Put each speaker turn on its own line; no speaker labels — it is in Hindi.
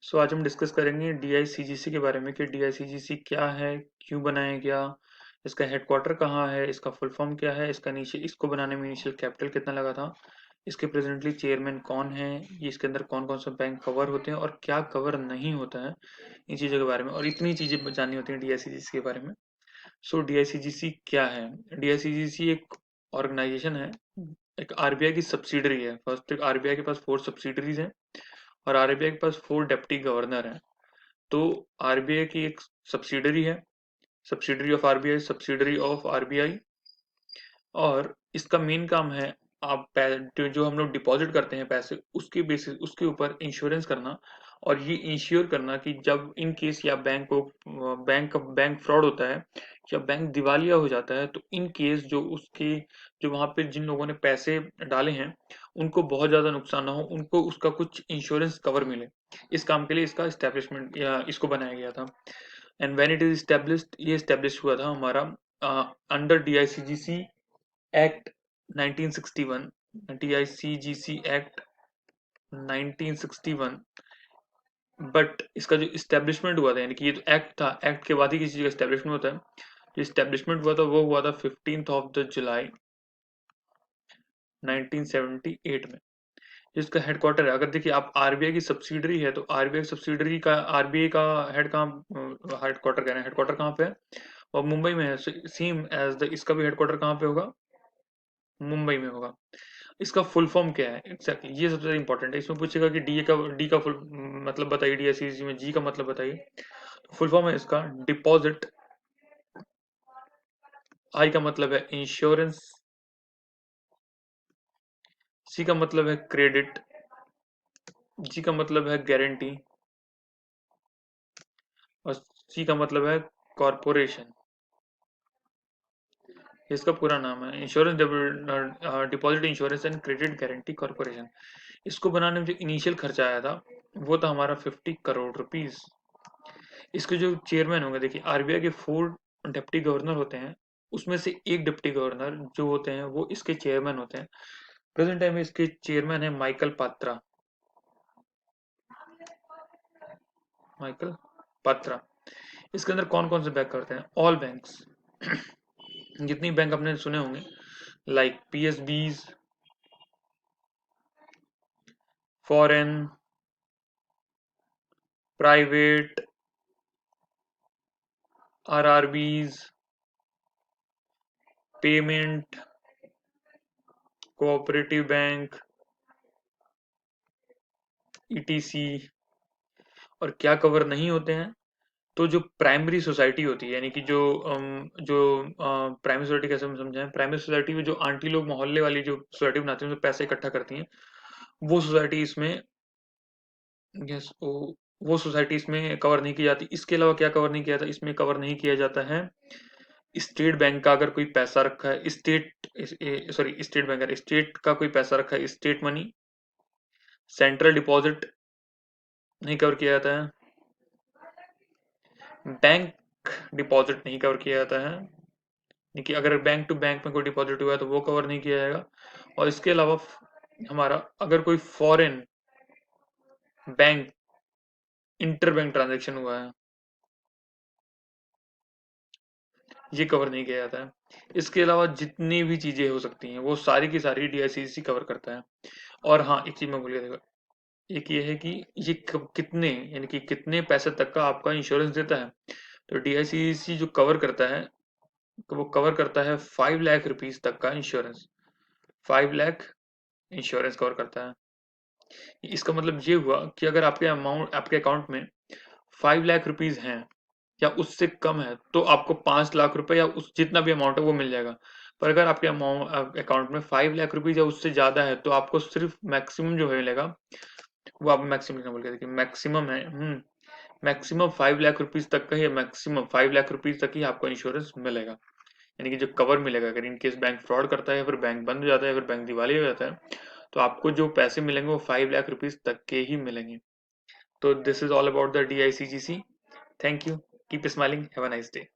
सो आज हम डिस्कस करेंगे डीआईसीजीसी के बारे में कि डीआईसीजीसी क्या है, क्यों बनाया गया, इसका हेडक्वार्टर कहाँ है, इसका फुल फॉर्म क्या है, इसको बनाने में इनिशियल कैपिटल कितना लगा था, इसके प्रेजेंटली चेयरमैन कौन है, ये इसके अंदर कौन कौन सा बैंक कवर होते हैं और क्या कवर नहीं होता है, इन चीज़ों के बारे में और इतनी चीज़ें जाननी होती हैं डीआईसीजीसी के बारे में। सो डीआईसीजीसी क्या है? डीआईसीजीसी एक ऑर्गेनाइजेशन है, एक आरबीआई की सब्सिडरी है। फर्स्ट, आरबीआई के पास 4 सब्सिडरीज हैं और आरबीआई के पास 4 डिप्टी गवर्नर हैं। तो आरबीआई की एक सब्सिडरी है, subsidiary of RBI, subsidiary of RBI. और इसका मेन काम है आप जो हम लोग डिपॉजिट करते हैं पैसे, उसके बेसिस उसके ऊपर इंश्योरेंस करना और ये इंश्योर करना कि जब इन केस या बैंक फ्रॉड होता है या बैंक दिवालिया हो जाता है, तो इन केस जो वहां पे जिन लोगों ने पैसे डाले हैं उनको बहुत ज्यादा नुकसान ना हो, उनको उसका कुछ इंश्योरेंस कवर मिले। इस काम के लिए इसका इस्टेब्लिशमेंट या इसको बनाया गया था। And when it is established, ये इस्टेब्लिश हुआ था हमारा under DICGC act 1961, DICGC act 1961। But इसका जो इस्टेब्लिशमेंट हुआ था, यानी कि ये तो एक्ट था, एक्ट के बाद ही किसी चीज का इस्टेब्लिशमेंट होता है। जो इस्टेब्लिशमेंट हुआ था वो हुआ था 15 जुलाई 1978 में। जिसका हेडक्वार्टर है, अगर देखिए आप आरबीआई की सब्सिडरी है तो आरबीआई का हेडक्वार्टर कह रहे हैं, हेडक्वार्टर कहाँ पे है? और मुंबई में है। सेम एज द इसका भी हेडक्वार्टर कहाँ पे होगा? मुंबई में होगा। इसका फुल फॉर्म क्या है एग्जैक्टली, ये सबसे ज्यादा इंपॉर्टेंट है। इसमें पूछेगा कि डी का फुल मतलब बताइए, डीएससीसी में जी का मतलब बताइए। फुल फॉर्म है इसका डिपॉजिट, आई का मतलब है इंश्योरेंस, सी का मतलब है क्रेडिट, जी का मतलब है गारंटी और सी का मतलब है कॉरपोरेशन। इसका पूरा नाम है insurance deposit insurance and credit guarantee corporation. इसको बनाने में जो इनिशियल खर्चा आया था वो था हमारा 50 करोड़ रुपीज। इसके जो चेयरमैन होंगे, देखिए आरबीआई के 4 डिप्टी गवर्नर होते हैं, उसमें से एक डिप्टी गवर्नर जो होते हैं वो इसके चेयरमैन होते हैं। प्रेजेंट टाइम में इसके चेयरमैन है माइकल पात्रा। माइकल पात्रा। इसके अंदर कौन कौन से बैंक करते हैं? All banks. जितनी बैंक आपने सुने होंगे, like PSBs, foreign, private, RRBs, payment, cooperative bank, etc. और क्या कवर नहीं होते हैं? तो जो प्राइमरी सोसाइटी होती है, यानी कि जो प्राइमरी सोसाइटी कैसे हम समझाएं, प्राइमरी सोसाइटी में जो आंटी लोग मोहल्ले वाली जो सोसाइटी बनाती हैं, उसमें पैसे इकट्ठा करती हैं, वो सोसाइटी इसमें, यस, वो सोसाइटी इसमें कवर नहीं की जाती। इसके अलावा क्या कवर नहीं किया जाता? इसमें कवर नहीं किया जाता है स्टेट बैंक का अगर कोई पैसा रखा है, स्टेट बैंक, स्टेट का कोई पैसा रखा है, स्टेट मनी। सेंट्रल डिपॉजिट नहीं कवर किया जाता है। बैंक डिपॉजिट नहीं कवर किया जाता है, कि अगर बैंक टू बैंक में कोई डिपॉजिट हुआ है तो वो कवर नहीं किया जाएगा। और इसके अलावा हमारा अगर कोई foreign bank inter bank transaction हुआ है, ये कवर नहीं किया जाता है। इसके अलावा जितनी भी चीजें हो सकती हैं वो सारी की सारी डीआईसीसी कवर करता है। और हाँ, एक चीज मैं भूल गया, देखो, एक ये है कि ये कितने, यानी कि कितने पैसे तक का आपका इंश्योरेंस देता है। तो डीआईसीसी जो कवर करता है, वो कवर करता है 5 लाख रुपीज तक का इंश्योरेंस। 5 लाख इंश्योरेंस कवर करता है। इसका मतलब ये हुआ कि अगर आपके अकाउंट में 5 लाख रुपीज हैं या उससे कम है तो आपको 5 लाख रुपए या उस जितना भी अमाउंट है वो मिल जाएगा। पर अगर आपके अकाउंट में 5 लाख रुपीज या उससे ज्यादा है तो आपको सिर्फ मैक्सिमम जो है मिलेगा, वो आप मैक्सिमम क्या बोल के देखिए, मैक्सिमम है, मैक्सिमम 5 लाख रुपीज तक का ही, मैक्सिमम 5 लाख रुपीज तक ही आपको इंश्योरेंस मिलेगा। यानी कि जो कवर मिलेगा अगर इन केस बैंक फ्रॉड करता है या फिर बैंक बंद हो जाता है या फिर बैंक दिवालिया हो जाता है, तो आपको जो पैसे मिलेंगे वो 5 लाख रुपीज तक के ही मिलेंगे। तो this is all about the DICGC। Thank you, keep smiling, have a nice day.